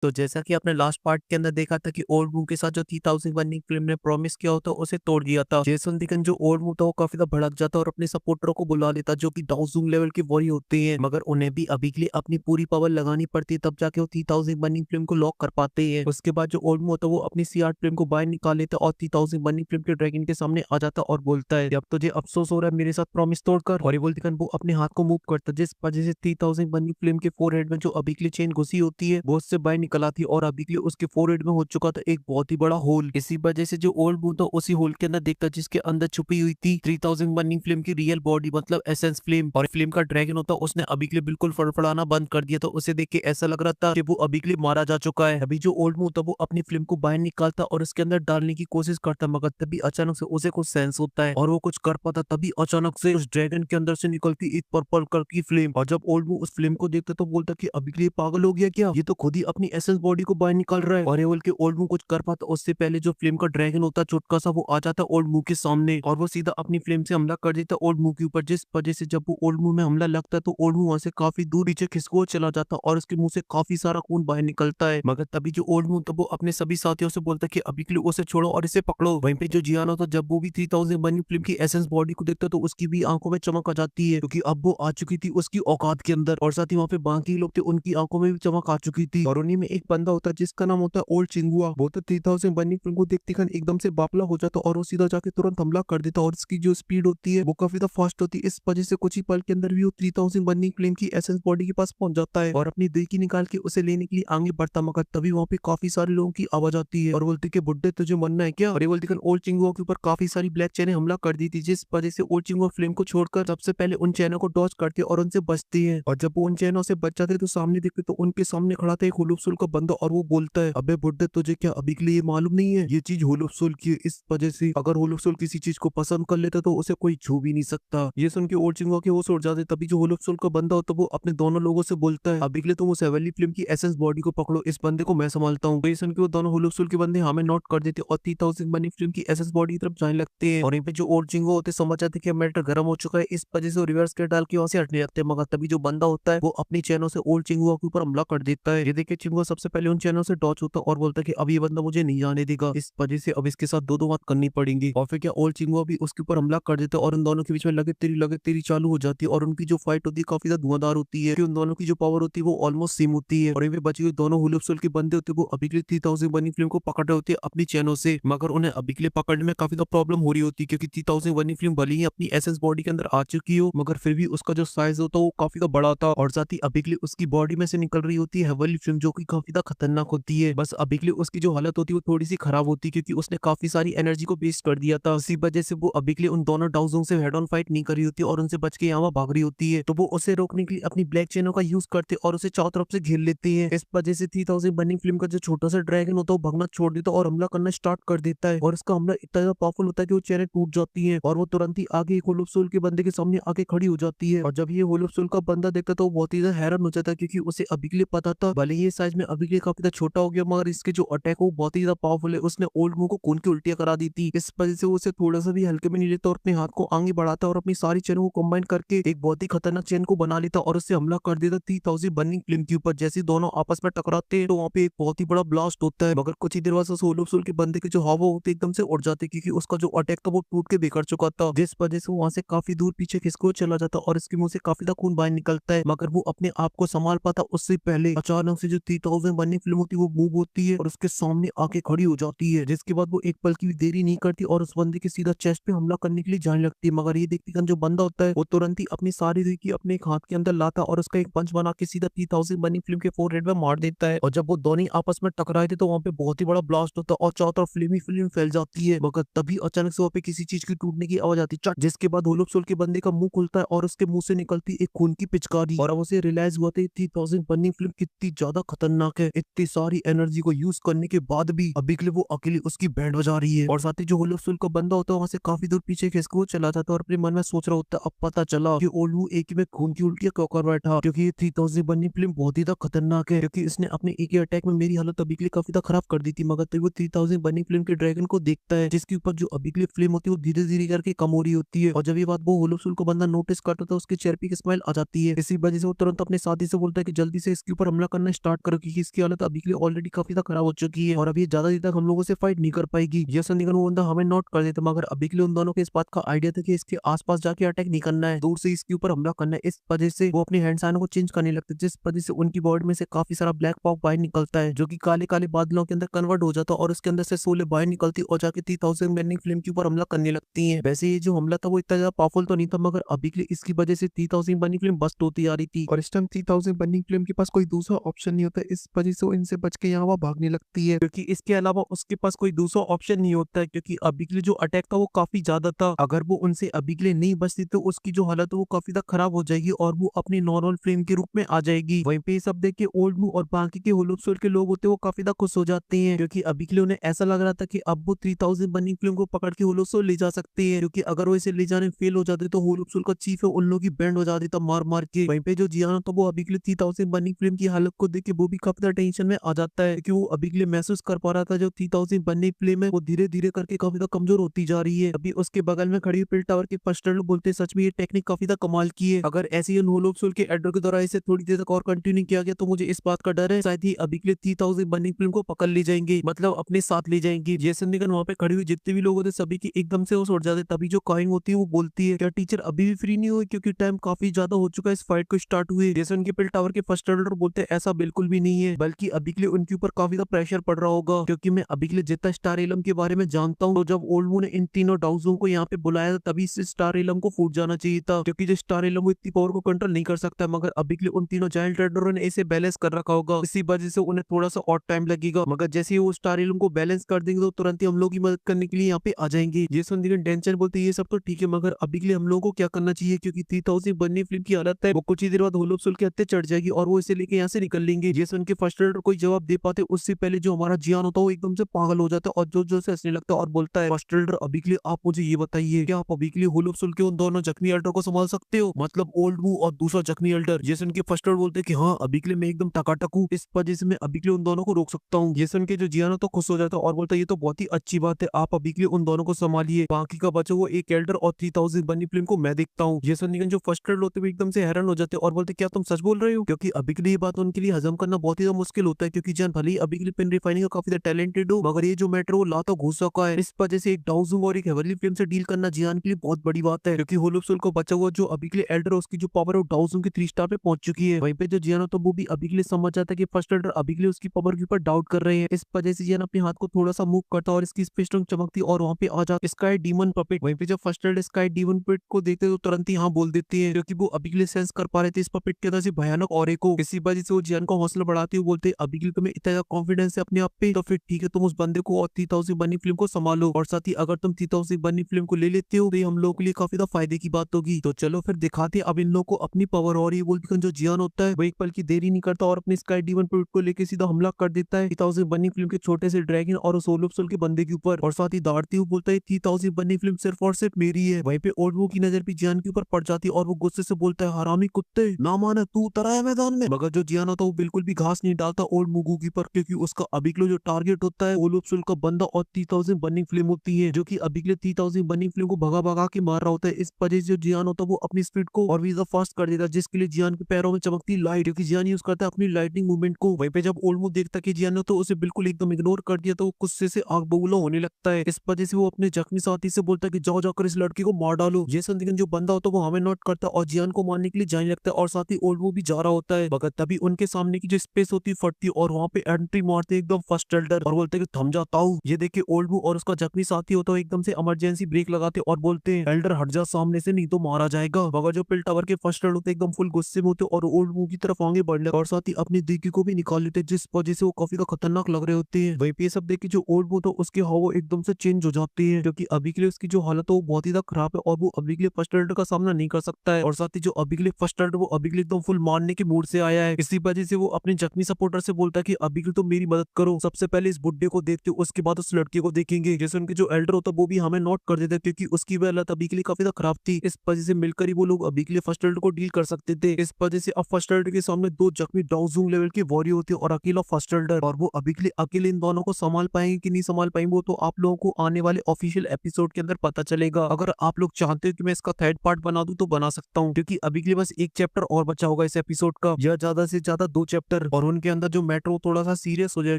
तो जैसा कि आपने लास्ट पार्ट के अंदर देखा था कि ओल्ड मू के साथ जो 3001 फिल्म ने प्रॉमिस किया होता उसे तोड़ दिया था। जेसन डिकन जो ओल्ड मू था वो काफी ज्यादा भड़क जाता और अपने सपोर्टरों को बुला लेता जो कि डाउजूंग लेवल के वॉरी होते हैं, मगर उन्हें भी अभी के लिए अपनी पूरी पावर लगानी पड़ती है, तब जाके वो 3001 फिल्म को लॉक कर पाते हैं। उसके बाद जो ओल्ड मू होता है वो अपनी CR फिल्म को बाहर निकाल लेता और 3001 फिल्म के ड्रैगन के सामने आ जाता और बोलता है अब तुझे अफसोस हो रहा है मेरे साथ प्रॉमिस तोड़कर। हॉरिबल डिकन वो अपने हाथ को मूव करता जिस वजह से 3001 फिल्म के फोरहेड में जो अभी के लिए चेन घुसी होती है वो उससे बाहर निकल आती है और अभी के लिए उसके फोरहेड में हो चुका था एक बहुत ही बड़ा होल। इसी वजह से जो ओल्ड बू था उसी होल के अंदर देखता जिसके अंदर छुपी हुई थी 3001 फिल्म की रियल बॉडी मतलब एसेंस फ्लेम, और फ्लेम का ड्रैगन होता उसने अभी के लिए बिल्कुल फड़फड़ाना बंद कर दिया था। उसे देख के ऐसा लग रहा था कि वो अभी के लिए मारा जा चुका है। अभी जो ओल्ड बू था वो अपनी फिल्म को बाहर निकालता और उसके अंदर डालने की कोशिश करता, मगर तभी अचानक से उसे कुछ सेंस होता है और वो कुछ कर पाता। तभी अचानक से उस ड्रैगन के अंदर से निकलती एक पर्पल कलर की फ्लेम, और जब ओल्ड बू उस फ्लेम को देखता तो बोलता कि अभी के लिए पागल हो गया क्या, ये तो खुद ही अपनी एसेंस बॉडी को बाहर निकाल रहा है। और एवल के ओल्ड बू कुछ कर पाता उससे पहले जो फ्लेम का ड्रैगन होता चुटका सा वो आ जाता ओल्ड बू के सामने और वो सीधा अपनी फ्लेम से हमला कर देता ओल्ड बू के ऊपर, जिस वजह से जब वो ओल्ड बू में हमला लगता है तो ओल्ड बू वहां से काफी दूर पीछे खिसको चला जाता और उसके मुंह से काफी सारा खून बाहर निकलता है। मगर तभी जो ओल्ड बू तो वो अपने सभी साथियों से बोलता है कि अभी के लिए उसे छोड़ो और इसे पकड़ो। वहीं पे जो जियान होता जब वो भी 3001 फिल्म की एसेंस बॉडी को देखता तो उसकी भी आंखों में चमक आ जाती है क्योंकि अब वो आ चुकी थी उसकी औकात के अंदर, और साथ ही वहाँ पे बाकी लोग थे उनकी आंखों में भी चमक आ चुकी थी। और उन्हीं में एक बंदा होता है जिसका नाम होता है ओल्ड चिंगुआ। वो तो 3001 फिल्म को देखते ही एकदम से बापला हो जाता और वो सीधा जाके तुरंत हमला कर देता और इसकी जो स्पीड होती है वो काफी ज्यादा फास्ट होती है। इस वजह से कुछ ही पल के अंदर भी वो 3001 फिल्म की एसेंस बॉडी के पास पहुंच जाता है और अपनी दिल की निकाल के उसे लेने के लिए आगे बढ़ता, मगर तभी वहाँ पे काफी सारे लोगों की आवाज आती है और बोलती कि बुड्ढे तुझे मरना है क्या। और ये बोलती कि ओल्ड चिंगुआ के ऊपर काफी सारी ब्लैक चैने हमला कर दी थी, जिस वजह से ओल्ड चिंगुआ फ्लेम को छोड़कर सबसे पहले उन चैनों को डॉज करती है और उनसे बचती है। और जब वो उन चैनों से बच जाते तो सामने देखते तो उनके सामने खड़ा था एक हुलुफसुल का बंदा और वो बोलता है अबे बुड्ढे तुझे क्या अभी के लिए ये मालूम नहीं है ये चीज हुलुफसुल की है, इस वजह से अगर हुलुफसुल किसी चीज को पसंद कर लेता तो उसे कोई छू भी नहीं सकता। ये सुन के ओल्ड चिंगुआ के होश उड़ जाते। तभी जो हुलुफसुल का बंदा होता वो अपने दोनों लोगों से बोलता है अभी के लिए तुम उस हेवनली फिल्म की एसेंस बॉडी को पकड़ो, इस बंदे को मैं संभालता हूँ। ये सुन के वो दोनों हुलुफसुल के बंदे हमें नोट कर देते और 3001 फिल्म की एसेंस बॉडी की तरफ जाने लगते हैं। और यहीं पे जो ओल्ड चिंगुआ होते समझ जाते कि मैटर गर्म हो चुका है, इस वजह से रिवर्स के डाल के वहां से हटने लगते हैं, मगर तभी जो बंदा होता है वो अपनी चैनों से ओल्ड चिंगुआ के ऊपर हमला कर देता है। ये देखे चिंगुआ सबसे पहले उन चैनों से डॉच होता और बोलता है कि अब ये बंदा मुझे नहीं जाने देगा, इस वजह से अब इसके साथ दो दो बात करनी पड़ेंगी। और फिर क्या ओल्ड चिंगुआ भी उसके ऊपर हमला कर देता है और उन दोनों के बीच में लगे तेरी चालू हो जाती है और उनकी जो फाइट होती है काफी ज्यादा धुआंधार होती है, उन दोनों की जो पावर होती है वो ऑलमोस्ट सेम होती है। और ये बची हुई दोनों हुलुफसुल के बंदे होते हैं वो अभी के लिए 3001 फिल्म को पकड़ रहे होते हैं अपनी चैनों से, मगर उन्हें अभी के लिए पकड़ने में काफी ज्यादा प्रॉब्लम हो रही होती है क्योंकि 3001 फिल्म भले ही अपनी एसेंस बॉडी के अंदर आ चुकी हो मगर फिर भी उसका जो साइज होता है वो काफी ज्यादा बड़ा था और साथ ही अभी के लिए उसकी बॉडी में से निकल रही होती है हेवनली फिल्म जो कि काफी ज्यादा खतरनाक होती है। बस अभी के लिए उसकी जो हालत होती है वो थोड़ी सी खराब होती है क्योंकि उसने काफी सारी एनर्जी को वेस्ट कर दिया था, इसी वजह से वो अभी के लिए उन दोनों डाउजों से हेड ऑन फाइट नहीं कर रही होती और उनसे बच के यहाँ भाग रही होती है। तो वो उसे रोकने के लिए अपनी ब्लैक चेनों का यूज करते और उसे चारों तरफ से घेर लेते हैं। इस वजह से 3001 फिल्म का जो छोटा सा ड्रैगन होता है वो भगना छोड़ देता और हमला करना स्टार्ट कर देता है और उसका हमला इतना ज्यादा पावरफुल होता है कि वो चैनें टूट जाती है और वो तुरंत ही आगे एक होलोफसोल के बंदे के सामने आके खड़ी हो जाती है। और जब ये होलोफसोल का बंदा देखता तो वो बहुत ही ज्यादा हैरान हो जाता है क्योंकि उसे अभी के लिए पता था भले ही ये साइज में अभी के लिए काफी ज्यादा छोटा हो गया मगर इसके जो अटैक हो बहुत ही ज्यादा पावरफुल है। उसने ओल्ड मू को खून की उल्टियां करा दी थी, इस वजह से उसे थोड़ा सा भी हल्के में नहीं लेता और अपने हाथ को आगे बढ़ाता और अपनी सारी चैनों को कंबाइन करके एक बहुत ही खतरनाक चैन को बना लेता और उससे हमला कर देता 3001 फिल्म के ऊपर। जैसे दोनों आपस में टकराते हैं तो वहाँ पे एक बहुत ही बड़ा ब्लास्ट होता है, मगर कुछ ही देर बाद उस होलोफसोल के बंदे के जो हवा होते एकदम से उड़ जाते क्योंकि उसका जो अटैक था वो टूट के बिखर चुका था, जिस वजह से वहां से काफी दूर पीछे खिसको चला जाता और इसके मुंह से काफी ज्यादा खून बाहर निकलता है। मगर वो अपने आप को संभाल पाता उससे पहले अचानक से जो 3001 फिल्म होती है वो मूव होती है और उसके सामने आके खड़ी हो जाती है, जिसके बाद वो एक पल की भी देरी नहीं करती और उस बंदे के सीधा चेस्ट पे हमला करने के लिए जाने लगती है। मगर ये देखती जो बंदा होता है वो तुरंत ही अपनी सारी की अपने एक हाथ के अंदर लाता और उसका एक पंच बना के सीधा 3001 फिल्म के फोरहेड में मार देता है। और जब वो दोनों आपस में टकराए थे तो वहाँ पे बहुत ही बड़ा ब्लास्ट होता है और चारों तरफ फिल्म ही फिल्म फैल जाती है। मगर तभी अचानक से वहाँ पे किसी चीज की टूटने की आवाज आती है, जिसके बाद होलोफसोल के बंदे का मुंह खुलता है और उसके मुंह से निकलती एक खून की पिचकारी और अब उसे रियलाइज हुआ था 3001 फिल्म कितनी ज्यादा खतरनाक है। इतनी सारी एनर्जी को यूज करने के बाद भी अभी के लिए वो अकेली उसकी बैंड बजा रही है। और साथ ही जो होलोफसोल का बंदा होता है वहां से काफी दूर पीछे खिसको चला जाता है और अपने मन में सोच रहा होता है अब पता चला कि ओल्ड वू एक ही में खून की उल्टियां क्यों कर बैठा, क्योंकि ये 3001 फिल्म बहुत ही ज्यादा खतरनाक है क्योंकि इसने अपने एक ही अटैक में मेरी हालत अभी के लिए काफी ज्यादा खराब कर दी थी। मगर तभी वो 3001 फिल्म के ड्रैगन को देखता है जिसके ऊपर जो अभी के लिए फ्लेम होती है वो धीरे धीरे करके कम हो रही होती है। और जब ये बात वो होलोफसोल को बंदा नोटिस करता है तो उसके चेहरे पे एक स्माइल आ जाती है। इसी वजह से वो तुरंत अपने साथी से बोलता है कि जल्दी से इसके ऊपर हमला करना स्टार्ट करो कि कि इसकी हालत अभी के लिए ऑलरेडी काफी ज्यादा खराब हो चुकी है और अभी ज्यादा देर तक हम लोगों से फाइट नहीं कर पाएगी। जैसन निकन वो बंदा हमें नॉट कर देता, मगर अभी के लिए उन दोनों को इस बात का आइडिया था कि इसके आसपास जाके अटैक नहीं करना है, दूर से इसके ऊपर हमला करना है। इस वजह से वो अपने हैंड साइन को चेंज करने लगते, जिस वजह से उनकी बॉडी में से काफी सारा ब्लैक फॉग बाहर निकलता है, जो कि काले काले बादलों के अंदर कन्वर्ट हो जाता है और उसके अंदर से सोले बाहर निकलती और जाके 3000 बर्निंग फ्लेम के ऊपर हमला करने लगती है। वैसे ये जो हमला था वो इतना ज्यादा पावरफुल तो नहीं था, मगर अभी के लिए इसकी वजह से 3000 बर्निंग फ्लेम बस्ट होती आ रही थी और इस टाइम 3000 बर्निंग फ्लेम के पास कोई दूसरा ऑप्शन नहीं होता। इस वजह से वो इनसे बच के यहाँ वहाँ भागने लगती है, क्योंकि इसके अलावा उसके पास कोई दूसरा ऑप्शन नहीं होता है, क्योंकि अभी के लिए जो अटैक था वो काफी ज्यादा था। अगर वो उनसे अभी के लिए नहीं बचती तो उसकी जो हालत है वो काफी ज्यादा खराब हो जाएगी और वो अपनी नॉर्मल फ्रेम के रूप में आ जाएगी। वहीं पे सब देख के ओल्ड मू और बाकी के होलोप्सोल के लोग होते हैं वो काफी ज्यादा खुश हो जाते हैं, क्योंकि अभी के लिए उन्हें ऐसा लग रहा था कि अब वो 3000 बर्निंग फ्लेम को पकड़ के होलोप्सोल ले जा सकते हैं, क्योंकि अगर वो इसे ले जाने में फेल हो जाते तो होलोप्सोल का चीफ है उन लोगों की बैंड हो जाती था मार मार के। वहीं पे जो जियान था वो अभी के लिए 3000 बर्निंग फ्लेम की हालत को देख के वो भी काफी ज्यादा टेंशन में आ जाता है, क्योंकि वो अभी के लिए महसूस कर पा रहा था जो 3000 बर्निंग फ्लेम है वो धीरे धीरे करके काफी ज्यादा कमजोर होती जा रही है। अभी उसके बगल में खड़ी हुई पिल टावर के फर्स्ट लोग बोलते सच में ये टेक्निक काफी ज्यादा कमाल की है, अगर ऐसे ही होलोप्सोल के एडर के द्वारा इसे थोड़ी देर तक और कंटिन्यू किया गया तो मुझे इस बात का डर है शायद ही अभी के लिए 3000 बर्निंग फ्लेम को पकड़ ले जाएंगे, मतलब अपने साथ ले जाएंगे। जेसन निगन वहाँ पे खड़ी हुई जितने भी लोग होते सभी की एकदम से वो उड़ जाते, तभी जो काइंग होती है वो बोलती है क्या टीचर अभी भी फ्री नहीं हुई, क्योंकि टाइम काफी ज्यादा हो चुका है इस फाइट को स्टार्ट हुए। जेसन के पिल टावर के फर्स्ट एडर बोलते हैं ऐसा बिल्कुल भी नहीं है, बल्कि अभी के लिए उनके ऊपर काफी ज्यादा प्रेशर पड़ रहा होगा, क्योंकि मैं अभी के लिए जितना स्टार एलम के बारे में जानता हूँ तो जब ओल्ड मू ने इन तीनों डाउजों को यहाँ पे बुलाया था तभी इस स्टार एलम को फूट जाना चाहिए था, क्योंकि जो स्टार एलम वो इतनी पावर को कंट्रोल नहीं कर सकता, मगर अभी के लिए उन तीनों जायंट रेडरों ने इसे बैलेंस कर रखा होगा, इसी वजह से उन्हें थोड़ा सा और टाइम लगेगा, मगर जैसे ही वो स्टार एलम को बैलेंस कर देंगे तो तुरंत ही हम लोग की मदद करने के लिए यहाँ पे आ जाएंगे। ये सुन दिगन टेंशन बोलते ये सब तो ठीक है, मगर अभी के लिए हम लोगों को क्या करना चाहिए, क्योंकि 3000 बर्निंग फ्लेम की हालत है वो कुछ ही देर बाद होलोप्सोल के हत्थे चढ़ जाएगी और वो इसे लेके यहाँ से निकल लेंगे। ये सुन के फर्स्ट रेडर कोई जवाब दे पाते उससे पहले जो हमारा जियान होता है वो एकदम से पागल हो जाता है और जोर जोर से हंसने लगता है और बोलता है फर्स्ट रेडर अभी के लिए आप मुझे ये बताइए क्या आप अभी के लिए होलोप्सोल के उन दोनों जख्मी एल्डर को संभाल सकते हो, मतलब ओल्ड मू और दूसरा जख्मी एल्डर। जेसन के फर्स्ट रेडर बोलते हैं कि हाँ अभी के लिए मैं एकदम टकाटक हूँ, इस वजह से मैं अभी के लिए उन दोनों को रोक सकता हूँ। जेसन के जो जियान तो खुश हो जाता है और बोलता है ये तो बहुत ही अच्छी बात है, आप अभी के लिए उन दोनों को संभालिए, बाकी का बचा वो एक एल्डर और 3000 बर्निंग फ्लेम को मैं देखता हूँ। जेसन निगन जो फर्स्ट रेडर होते हुए एकदम से हैरान हो जाते हैं और बोलते क्या तुम सच बोल रहे हो, क्योंकि अभी के लिए ये बात उनके लिए हजम करना बहुत ही मुश्किल होता है, क्योंकि जान भले ही अभी के लिए पिन रिफाइनिंग का काफी टैलेंटेड हो, मगर ये जो मैटर वो लातो घुसा का है, इस वजह से एक डाउजूंग और एक हेवनली फ्लेम से डील करना जियान के लिए बहुत बड़ी बात है, क्योंकि होलोप्सोल को बचा हुआ जो अभी के लिए एल्डर उसकी जो पावर है डाउजूंग के 3 स्टार पे पहुंच चुकी है। वहीं पे जो जियान तो वो भी अभी के लिए समझ जाता है कि फर्स्ट एल्डर अभी के लिए उसकी पावर के ऊपर डाउट कर रहे हैं, इस वजह से जियान अपने हाथ को थोड़ा सा मूव करता और इसकी स्पेस चमकती और वहाँ पे आ जाता स्काई डीमन पपेट। वहीं पे जब first Elder sky demon puppet को देखते तो तुरंत ही हाँ बोल देते हैं, क्योंकि वो अभी के लिए सेंस कर पा रहे थे इस पपेट के अंदर से भयानक और को, इसी वजह से वो जियान का हौसला बढ़ाते हुए बोलते अभी के लिए तुम्हें इतना ज्यादा कॉन्फिडेंस है अपने आप पे तो फिर ठीक है तुम उस बंदे को और 3000 बर्निंग फ्लेम को संभालो, और साथ ही अगर तुम 3000 बर्निंग फ्लेम को ले लेते हो तो ये हम लोगों के लिए काफी ज्यादा फायदे की बात होगी। तो चलो फिर दिखाते अब इन लोगों को अपनी पावर, और ये बोलते जो जियान होता है वो एक पल की देरी नहीं करता और अपने स्काई डीमन पपेट को लेकर सीधा हमला कर देता है 3000 बर्निंग फ्लेम के छोटे से ड्रैगन और उस होलोप्सोल के बंदे के ऊपर, और साथ ही दाड़ते हुए बोलता है 3000 बर्निंग फ्लेम सिर्फ और सिर्फ मेरी है। वहीं पे ओल्ड मू की नजर भी जियान के ऊपर पड़ जाती है और वो गुस्से से बोलता है हरामी कुत्ते ना माना तू उतरा है मैदान में, मगर जो जियान होता है वो बिल्कुल भी घास नहीं डालता ओल्ड मुगू की पर, क्योंकि उसका अभी के लिए जो टारगेट होता है होलोप्सोल का बंदा और 3000 बर्निंग फ्लेम होती है, जो कि अभी के लिए 3000 बर्निंग फ्लेम को भगा भगा के मार रहा होता है। इस वजह से जो जियान होता है वो अपनी स्पीड को और भी ज्यादा फास्ट कर देता है, जिसके लिए जियान के पैरों में चमकती लाइट, क्योंकि जियान यूज करता है अपनी लाइटनिंग मूवमेंट को। वहीं पे जब ओल्ड मू देखता है कि जियान ने तो उसे बिल्कुल एकदम इग्नोर कर दिया तो वो गुस्से से आग बबूला होने लगता है। इस वजह से वो अपने जख्मी साथी से बोलता है कि जाओ जाकर इस लड़की को मार डालो। ये संदिग्ध जो बंदा होता है वो हमें नोट करता है और जियान को मारने के लिए जाने लगता है, और साथ ही ओल्ड मू भी जा रहा होता है, मगर तभी उनके सामने की जो स्पेस होती है फटती है और वहाँ पे एंट्री मारते एकदम फर्स्ट एल्डर और बोलते कि थम जाता हूँ। ये देखे ओल्ड मू और उसका जख्मी साथी होता है एकदम से इमरजेंसी ब्रेक लगाते और बोलते हैं एल्डर हट जा सामने से नहीं तो मारा जाएगा, मगर जो पिल टावर के फर्स्ट एल्डर होते एकदम फुल गुस्से में होते और ओल्ड मू की तरफ आगे बढ़ लेते और साथ ही अपनी दिग्गी को भी निकाल लेते, जिस वजह से वो काफी खतरनाक लग रहे होते हैं। वहीं पे सब देख के जो ओल्ड मू था उसके हाव एकदम से चेंज हो जाती है, क्योंकि अभी के लिए उसकी जो हालत है वो बहुत ही ज्यादा खराब है और वो अभी के लिए फर्स्ट एल्डर का सामना नहीं कर सकता है, और साथ ही जो अभी के लिए फर्स्ट एल्डर वो अभी के लिए एकदम फुल मारने के मूड से आया है। इसी वजह से वो अपने जख्मी सपोर्टर से बोलता है कि अभी के लिए तो मेरी मदद करो, सबसे पहले इस बुड्ढे को देखते हो उसके बाद उस लड़की को देखेंगे। जैसे उनके जो एल्डर होता है वो भी हमें नोट कर देते क्योंकि उसकी भी हालत अभी के लिए काफी खराब थी, इस वजह से मिलकर ही वो लोग अभी के लिए फर्स्ट एल्डर को डील कर सकते थे। इस वजह से अब फर्स्ट एल्डर के सामने दो जख्मी डाउजूंग लेवल के वॉरियर होते हैं और अकेला फर्स्ट एल्डर, और वो अभी के लिए अकेले इन दोनों को संभाल पाएंगे कि नहीं संभाल पाएंगे वो तो आप लोगों को आने वाले ऑफिशियल एपिसोड के अंदर पता चलेगा। अगर आप लोग चाहते हो कि मैं इसका थर्ड पार्ट बना दूं तो बना सकता हूं, क्योंकि अभी के लिए बस एक चैप्टर और बचा होगा इस एपिसोड का, या ज्यादा से ज्यादा 2 चैप्टर, और उनके अंदर जो मेट्रो थोड़ा सा सीरियस हो जाए,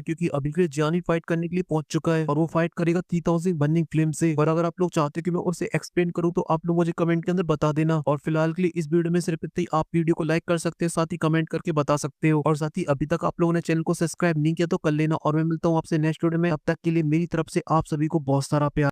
क्योंकि अभी के लिए जानी फाइट करने के लिए पहुंच चुका है और वो फाइट करेगा 3000 बर्निंग फ्लेम से। और अगर आप लोग चाहते हो कि मैं उसे एक्सप्लेन करूं तो आप लोग मुझे कमेंट के अंदर बता देना। और फिलहाल के लिए इस वीडियो में सिर्फ इतना ही। आप वीडियो को लाइक कर सकते हैं, साथ ही कमेंट करके बता सकते हो, और साथ ही अभी तक आप लोगों ने चैनल को सब्सक्राइब नहीं किया तो कर लेना। और मैं मिलता हूँ आपसे नेक्स्ट वीडियो में। अब तक के लिए मेरी तरफ से आप सभी को बहुत सारा प्यार।